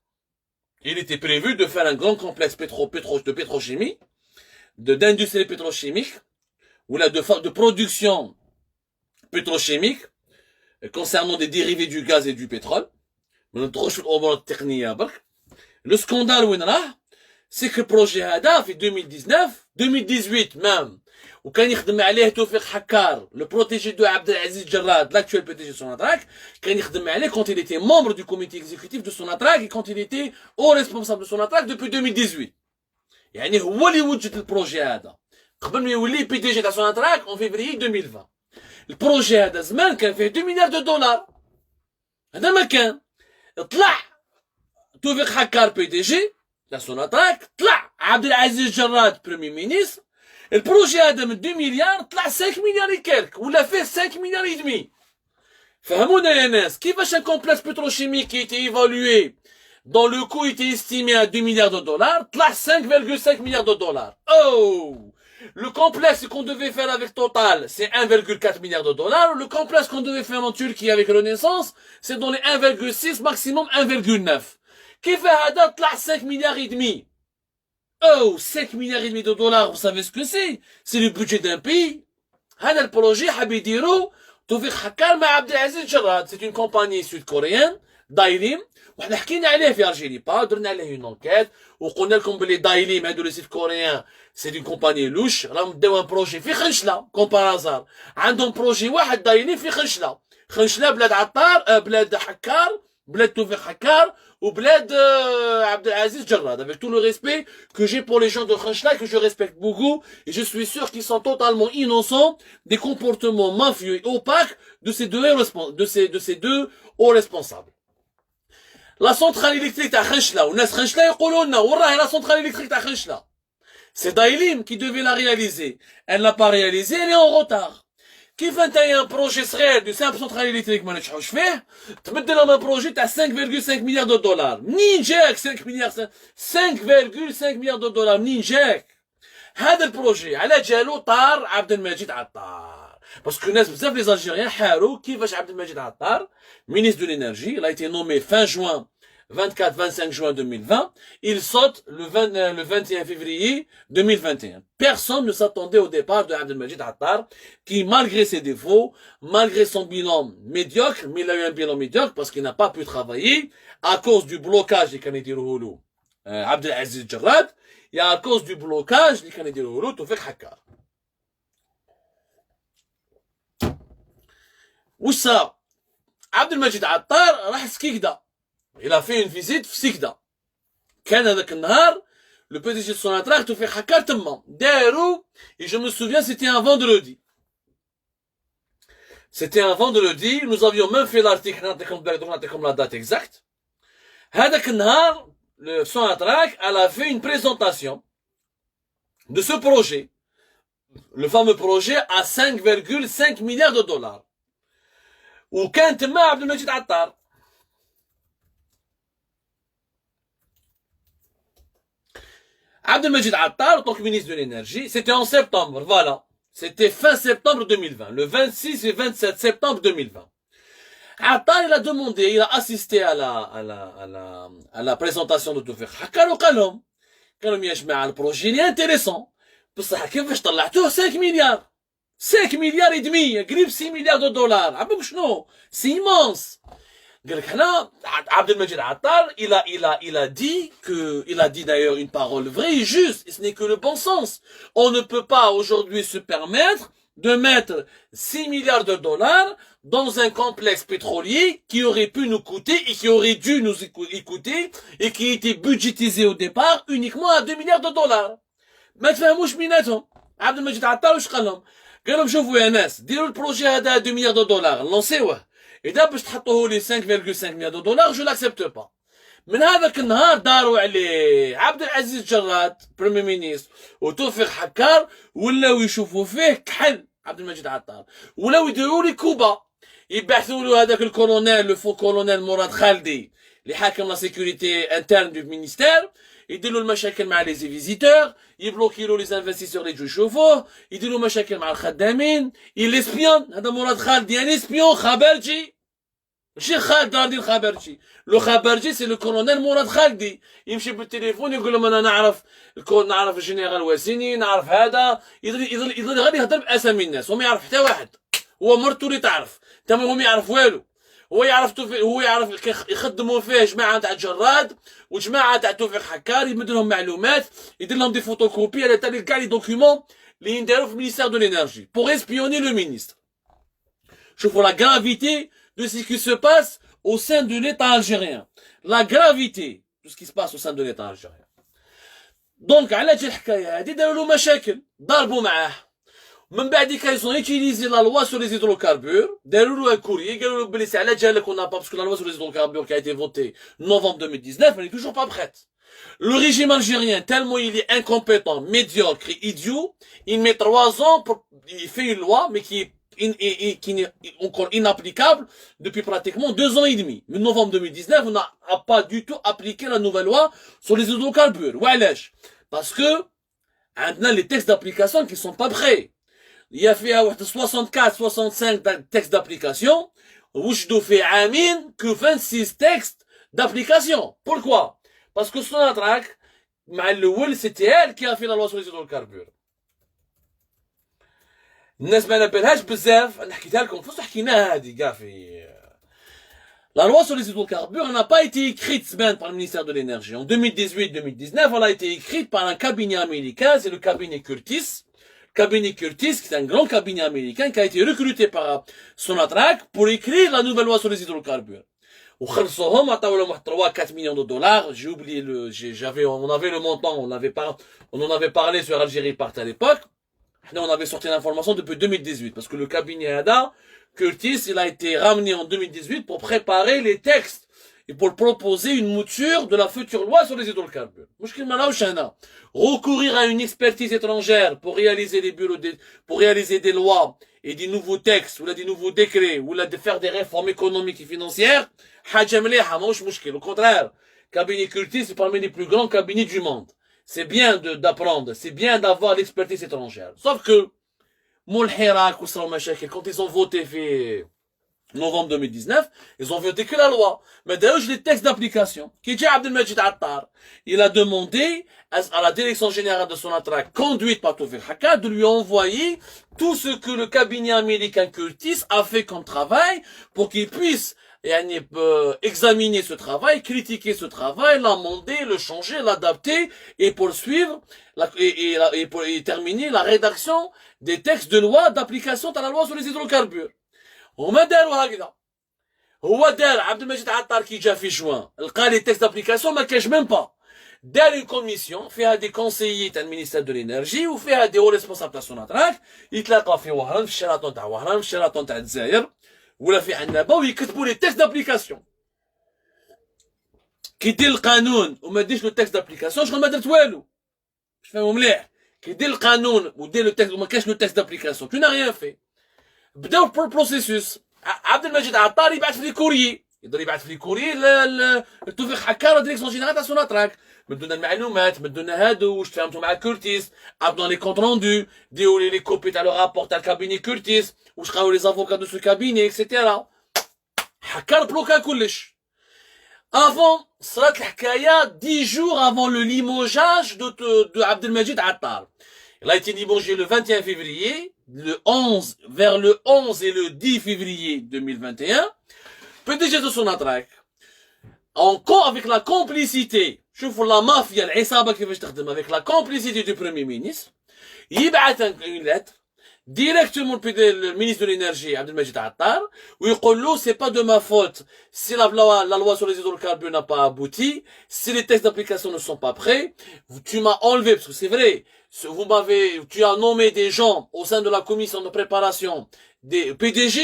Il était prévu de faire un grand complexe de pétrochimie, d'industrie pétrochimique, ou là de production pétrochimique concernant des dérivés du gaz et du pétrole. Le scandale وين راه c'est que le projet هذا في 2019 2018 même وكان يخدم عليه توفيق حكار le protégé de عبد العزيز جراد l'actuel PDG de Sonatrach كان يخدم عليه quand il était membre du comité exécutif de Sonatrach et quand il était haut responsable de Sonatrach depuis 2018 يعني هو اللي وجد البروجي هذا قبل ما يولي PDG تاع Sonatrach en février 2020 البروجي هذا زمان كان فيه 2 مليار دولار هذا ما كان طلع توفيق حكار PDG تاع Sonatrach طلع عبد العزيز جراد بريمي مينيستر البروجي هذا من 2 مليار طلع 5 مليار كالك ولا فيه 5 مليار et demi. فهمونا يا ناس كيفاش un complexe pétrochimique qui était évalué dont le coût était estimé à 2 milliards de dollars طلع 5,5 milliards de dollars. Oh, le complexe qu'on devait faire avec Total, c'est 1,4 milliard de dollars. Le complexe qu'on devait faire en Turquie avec Renaissance, c'est dans les 1,6, maximum 1,9. كيف هذا طلع 5 milliards et demi. Oh, 5 milliards et demi de dollars, vous savez ce que c'est? C'est le budget d'un pays. هذا البروجي حاب يديرو توفيق حكار مع عبد العزيز جراد. C'est une compagnie sud-coréenne, Dailim. وحنا حكينا عليه في Algérie Park, درنا عليه une enquête وقلنا لكم بلي Dailim هادو لي سيد كوريان c'est une compagnie louche. راهم داو ان بروجي في خنشله كوم بارازار. عندهم بروجي واحد Dailim في خنشله. خنشله بلاد عطار بلاد حكار بلاد توفيق حكار وبلاد Abdelaziz Jarrad, avec tout le respect que j'ai pour les gens de Khanchla, que je respecte beaucoup, et je suis sûr qu'ils sont totalement innocents des comportements mafieux et opaques de ces deux hauts responsables. La centrale électrique à Khanchla, ou Nas Khanchla يقولوا لنا والله la centrale électrique à Khanchla. C'est Dailim qui devait la réaliser. Elle n'a pas réalisé, elle est en retard. كيف انت يا بروجي صغير دو سامبل سونترال الكتريك ما نجحوش فيه تبدل لهم بروجي تاع 5,5 مليار دو دولار. منين جاك 5 مليار 5,5 مليار دو دولار منين جاك هذا البروجي؟ على جالو طار عبد المجيد عطار باسكو الناس بزاف لي زالجيريان حاروا كيفاش عبد المجيد عطار ministre de l'énergie, il a été nommé fin juin 24-25 juin 2020, il saute le 21 février 2021. Personne ne s'attendait au départ de Abdelmajid Attar, qui malgré ses défauts, malgré son bilan médiocre, mais il a eu un bilan médiocre parce qu'il n'a pas pu travailler à cause du blocage des Kanedirouhoulou Abdelaziz Jarrad, et à cause du blocage des Kanedirouhoulou Toufik Hakkar. واش صرا؟ عبد المجيد عطار راح سكيكدا. Il a fait une visite في سكدا. كان هذاك النهار le PDG de Sonatrach توفيق حكار تما داروا. Et je me souviens, c'était un vendredi. C'était un vendredi, nous avions même fait l'article, نعطيكم la date exacte. هذاك النهار le Sonatrach, elle a fait une présentation de ce projet, le fameux projet à 5,5 milliards de dollars. وكان تما عبد المجيد عطار. عبد المجيد عطار, en tant que ministre de l'énergie, c'était en septembre, voilà. C'était fin septembre 2020, le 26 et 27 septembre 2020. Attar, il a demandé, il a assisté à la présentation de توفيق حكار وقال لهم يا جماعة البروجي اللي intéressant بصح كيفاش طلعتوه 5 مليار 5 مليار et demi قريب 6 مليار de dollars عبوك شنو c'est immense. قال لك حنا عبد المجيد عطار il a dit d'ailleurs une parole vraie et juste, et ce n'est que le bon sens. On ne peut pas aujourd'hui se permettre de mettre 6 milliards de dollars dans un complexe pétrolier qui aurait pu nous coûter et qui aurait dû nous coûter et qui était budgétisé au départ uniquement à 2 milliards de dollars. ما تفهموش بيناتهم. عبد المجيد عطار واش قال لهم؟ قال لهم شوفوا يا ناس ديروا البروجي هذا 2 milliards de dollars لونسيوه. إذا باش تحطوه لي 5,5 milliards de dollars je l'accepte pas. من هذاك النهار داروا عليه عبد العزيز جراد بريمي مينيستر وتوفيق حكار ولاو يشوفوا فيه كحل عبد المجيد عطار ولاو يديروا لي كوبا يبعثوا له هذاك الكولونيل لو فو كولونيل مراد خالدي اللي حاكم لا سيكوريتي انترن دو مينيستير يديروا المشاكل مع لي فيزيتور يبلوكيلو لي انفستيسور اللي يجوا يشوفوه يديروا مشاكل مع الخدامين الاسبيون هذا مراد خالدي يعني اسبيون خبرجي ماشي خالد راندي الخبرجي لو خبرجي سي لو كولونيل مراد خالدي يمشي بالتليفون يقول لهم انا نعرف الجنرال واسيني نعرف هذا يظل غادي يهضر باسامي الناس وما يعرف حتى واحد هو مرته اللي تعرف تما هو ما يعرف والو هو يعرف يخدموا فيه جماعه تاع جراد وجماعه تاع توفيق حكار يمد لهم معلومات يدير لهم دي فوتوكوبي على تاع كاع لي دوكيومون اللي ينداروا في المينيستير دو لينيرجي pour espionner le ministre. شوفوا la gravité de ce qui se passe au sein de l'État algérien. La gravité de ce qui se passe au sein de l'État algérien. Donc, على هاد الحكاية هادي داروا له مشاكل ضربوا معاه. من بعد ils ont utilisé la loi sur les hydrocarbures. داروا له un courrier قالوا له بلي سي على جالك on n'a pas parce que la loi sur les hydrocarbures qui a été votée novembre 2019 elle n'est toujours pas prête. Le régime algérien, tellement il est incompétent, médiocre et idiot, il met 3 ans il fait une loi mais qui est encore inapplicable depuis pratiquement 2 ans et demi. Mais novembre 2019, on n'a pas du tout appliqué la nouvelle loi sur les hydrocarbures. Wesh. Parce que, maintenant, les textes d'application qui sont pas prêts. Il y a fait 64, 65 textes d'application. Wouchdou fait Amin que 26 textes d'application. Pourquoi? Parce que Sonatrach, c'était elle qui a fait la loi sur les hydrocarbures. الناس ما نبالهاش بزاف انا حكيتها لكم فاش حكيناها هذه كاع في La loi sur les hydrocarbures n'a pas été écrite par le ministère de l'énergie. En 2018-2019, elle a été écrite par un cabinet américain, c'est le cabinet Curtis. Cabinet Curtis, qui est un grand cabinet américain qui a été recruté par Sonatrach pour écrire la nouvelle loi sur les hydrocarbures. وخلصوهم عطاو لهم 3-4 millions de dollars. J'ai oublié on avait le montant, on en avait parlé sur Algérie Part à l'époque. On avait sorti l'information depuis 2018 parce que le cabinet Ada, Curtis, il a été ramené en 2018 pour préparer les textes et pour proposer une mouture de la future loi sur les hydrocarbures. Recourir à une expertise étrangère pour réaliser des lois et des nouveaux textes ou là, des nouveaux décrets ou là, de faire des réformes économiques et financières, au contraire, cabinet Curtis est parmi les plus grands cabinets du monde. C'est bien d'apprendre, c'est bien d'avoir l'expertise étrangère. Sauf que, quand ils ont voté en novembre 2019, ils ont voté que la loi. Mais d'ailleurs, j'ai les textes d'application. Abdelmajid Attar, il a demandé à la direction générale de Sonatrach, conduite par Toufiq Haka, de lui envoyer tout ce que le cabinet américain Curtis a fait comme travail pour qu'il puisse examiner ce travail, critiquer ce travail, l'amender, le changer, l'adapter et poursuivre et terminer la rédaction des textes de loi d'application à la loi sur les hydrocarbures. هما داروا هكذا. هو دار عبد المجيد عطار كي جا في جوان لقى لي تيكست دابليكاسيون ما كاش ميم با. دار اون كوميسيون فيها دي كونسيي تاع المينيستير دو لينيرجي وفيها دي او ريسبونسابل تاع سوناتراك يتلاقاو في وهران في الشيراتون تاع وهران في الشيراتون تاع الجزائر ولا في عنابه ويكتبوا لي تيكست دابليكاسيون. كي دير القانون وما ديرش لو تيكست دابليكاسيون شغل ما درت والو. باش تفهموا مليح كي دير القانون ودير لو تيكست وما كاش لو تيكست دابليكاسيون تو نا ريان في. بداو بروسيسوس. عبد المجيد عطار يبعث في كوريي يقدر يبعث في كوريي لتوفيق حكار ديريكسيون جينيرال تاع سوناتراك مدونا المعلومات مدونا هادو واش تفاهمتوا مع كورتيس عطونا لي كونت روندو ديو لي كوبي تاع لو رابور تاع الكابيني كورتيس واش قالوا لي زافوكا دو سو كابيني اكسيتيرا. حكار بلوكا كلش. افون صرات الحكايه 10 جور افون لو ليموجاج دو عبد المجيد عطار. Il a été limogé le 21 février, vers le 11 et le 10 février 2021. PDG de Sonatrach, avec la complicité, je vous la mafia, avec la complicité du Premier ministre, il a une lettre directement le ministre de l'énergie, Abdelmajid Attar, où il dit c'est pas de ma faute si la loi sur les hydrocarbures n'a pas abouti, si les textes d'application ne sont pas prêts, tu m'as enlevé, parce que c'est vrai, tu as nommé des gens au sein de la commission de préparation des PDG,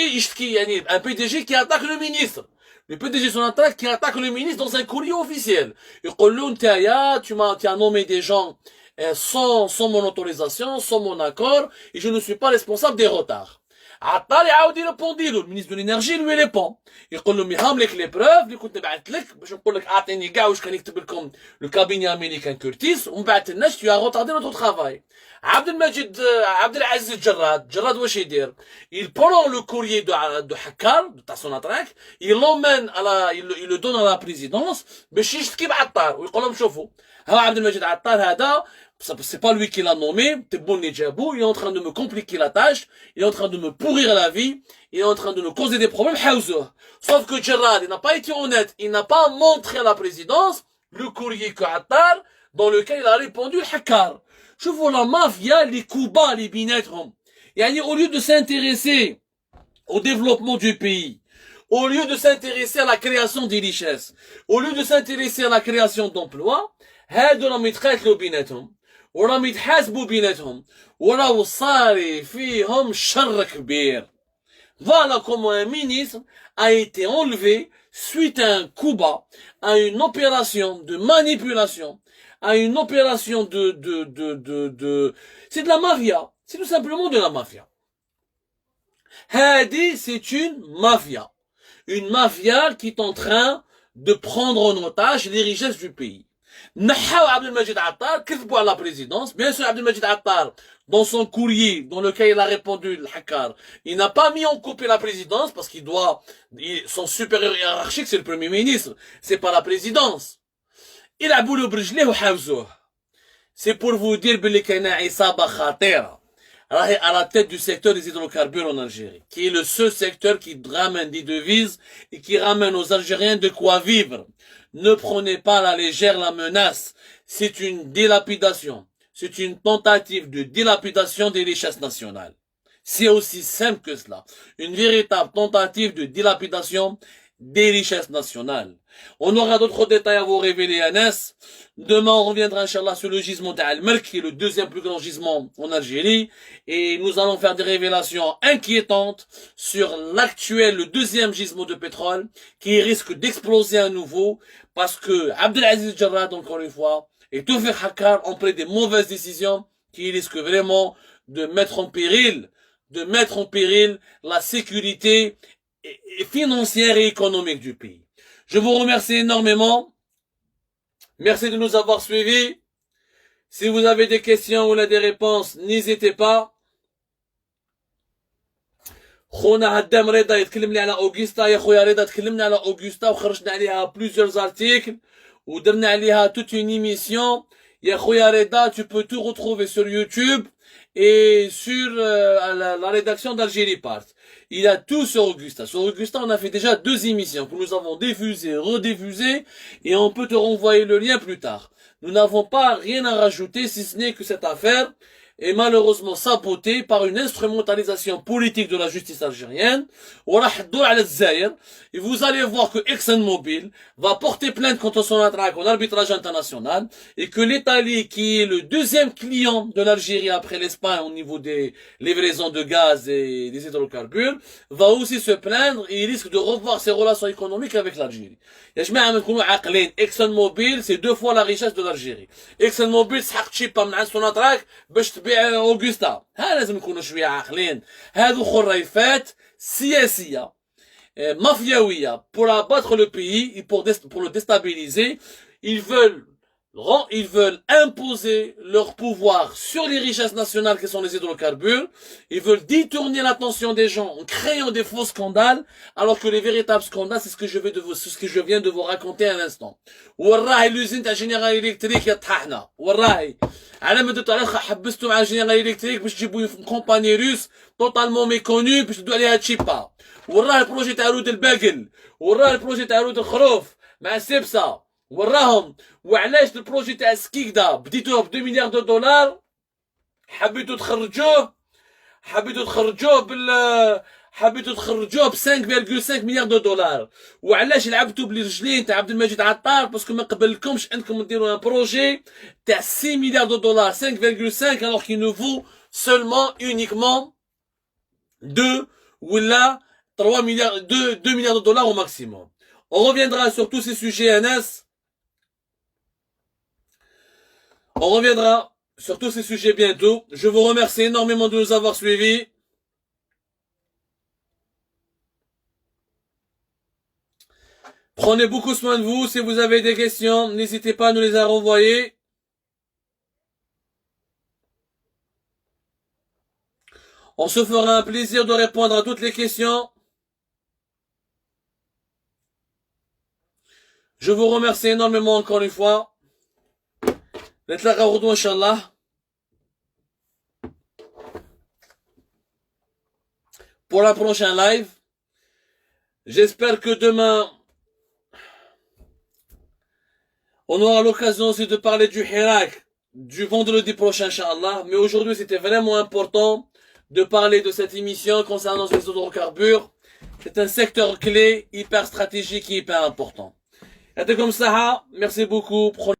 un PDG qui attaque le ministre. Le PDG son attaque qui attaque le ministre dans un courrier officiel. Il dit, tu as nommé des gens sans mon autorisation, sans mon accord, et je ne suis pas responsable des retards. عطار يعاود يريبوندي له المينيستر دو لينيرجي لو ريبون يقول له ميهم لك لي بروف اللي كنت نبعث لك باش نقول لك اعطيني كاع واش كان يكتب لكم لو كابيني امريكان كورتيس ومن بعد الناس تو غوطاردي نوتو ترافاي. عبد العزيز جراد واش يدير؟ il prend le courrier de حكار تاع سوناتراك il l'emmène il le donne à la présidence باش يشتكي بعطار ويقول لهم شوفوا ها عبد المجيد عطار هذا c'est pas lui qui l'a nommé, t'es bon les djabou, il est en train de me compliquer la tâche, il est en train de me pourrir la vie, il est en train de me causer des problèmes, sauf que Gerrad, il n'a pas été honnête, il n'a pas montré à la présidence le courrier que Attar, dans lequel il a répondu Hakar. Je vois la mafia, les Kuba, les binetrons. Et au lieu de s'intéresser au développement du pays, au lieu de s'intéresser à la création des richesses, au lieu de s'intéresser à la création d'emplois, هادو راهم يتقاتلوا بيناتهم وراهم يتحاسبوا بيناتهم وراهو صاري فيهم شر كبير. Voilà comment un ministre a été enlevé suite à un coup bas, à une opération de manipulation, à une opération c'est de la mafia. C'est tout simplement de la mafia. Hadi, c'est une mafia. Une mafia qui est en train de prendre en otage les richesses du pays. نحاو عبد المجيد عطار كذبوا على la présidence. Bien sûr, Abdelmajid Attar, dans son courrier, dans lequel il a répondu le Hakar, il n'a pas mis en copie la présidence parce qu'il doit, son supérieur hiérarchique, c'est le premier ministre, c'est pas la présidence. Il a boulot برجليه وحاوزوه. C'est pour vous dire بلي كاينه عصابه خطيره راهي à la tête du secteur des hydrocarbures en Algérie, qui est le seul secteur qui ramène des devises et qui ramène aux Algériens de quoi vivre. Ne prenez pas à la légère la menace. C'est une dilapidation. C'est une tentative de dilapidation des richesses nationales. C'est aussi simple que cela. Une véritable tentative de dilapidation des richesses nationales. On aura d'autres détails à vous révéler, Anas. Demain, on reviendra, Inch'Allah, sur le gisement d'Al-Merk, qui est le deuxième plus grand gisement en Algérie. Et nous allons faire des révélations inquiétantes sur l'actuel, le deuxième gisement de pétrole, qui risque d'exploser à nouveau, parce que Abdelaziz Jarrad, encore une fois, et Tawfiq Hakar ont pris des mauvaises décisions qui risquent vraiment de mettre en péril la sécurité financière et économique du pays. Je vous remercie énormément. Merci de nous avoir suivis. Si vous avez des questions ou des réponses, n'hésitez pas. خونا هدام رضا يتكلم لي على اوغستا. يا خويا رضا تكلمنا على اوغستا وخرجنا عليها plusieurs articles ودرنا عليها toute une émission. يا خويا رضا, tu peux tout retrouver sur YouTube et sur la rédaction d'Algérie Part. Il y a tout sur Augusta. Sur Augusta, on a fait déjà 2 émissions que nous avons diffusées, rediffusées, et on peut te renvoyer le lien plus tard. Nous n'avons pas rien à rajouter, si ce n'est que cette affaire est malheureusement saboté par une instrumentalisation politique de la justice algérienne. Et vous allez voir que ExxonMobil va porter plainte contre Sonatrach en arbitrage international et que l'Italie, qui est le deuxième client de l'Algérie après l'Espagne au niveau des livraisons de gaz et des hydrocarbures, va aussi se plaindre et il risque de revoir ses relations économiques avec l'Algérie. ExxonMobil, c'est 2 fois la richesse de l'Algérie. ExxonMobil سحق تشيبا من عند سوناتراك باش تبيع اوغستا. ها لازم نكونوا شويه عاقلين. هذو خريفات سياسيه mafiaouia pour abattre le pays et pour le déstabiliser. Ils veulent imposer leur pouvoir sur les richesses nationales qui sont les hydrocarbures. Ils veulent détourner l'attention des gens en créant des faux scandales, alors que les véritables scandales, c'est ce que je viens de vous raconter à l'instant. والله l'usine تاع General Electric يا طحنا. والله على ما درتو على حبستو مع General Electric باش تجيبوا une compagnie russe totalement méconnue باش تدوا عليها تشيبا. والله البروجي تاع رود الباقل. والله البروجي تاع رود الخروف مع سبسة. وراهم وعلاش البروجي تاع سكيكدا بديتوه ب 2 مليار دولار حبيتو تخرجوه ب 5.5 مليار دولار. وعلاش لعبتوا بالرجلين تاع عبد المجيد عطار باسكو ما قبلكمش انكم ديروا ان بروجي تاع 6 مليار دولار 5.5 alors qu'il nous vaut seulement uniquement 2 ولا 3 milliards 2 milliards de dollars au maximum. On reviendra sur tous ces sujets NS. On reviendra sur tous ces sujets bientôt. Je vous remercie énormément de nous avoir suivis. Prenez beaucoup soin de vous. Si vous avez des questions, n'hésitez pas à nous les renvoyer. On se fera un plaisir de répondre à toutes les questions. Je vous remercie énormément encore une fois. نتلاقى غدوة إن شاء الله. Pour la prochaine live. J'espère que demain, on aura l'occasion aussi de parler du Hirak du vendredi prochain, Inch'Allah. Mais aujourd'hui, c'était vraiment important de parler de cette émission concernant les hydrocarbures. C'est un secteur clé, hyper stratégique et hyper important. C'était comme ça. Merci beaucoup.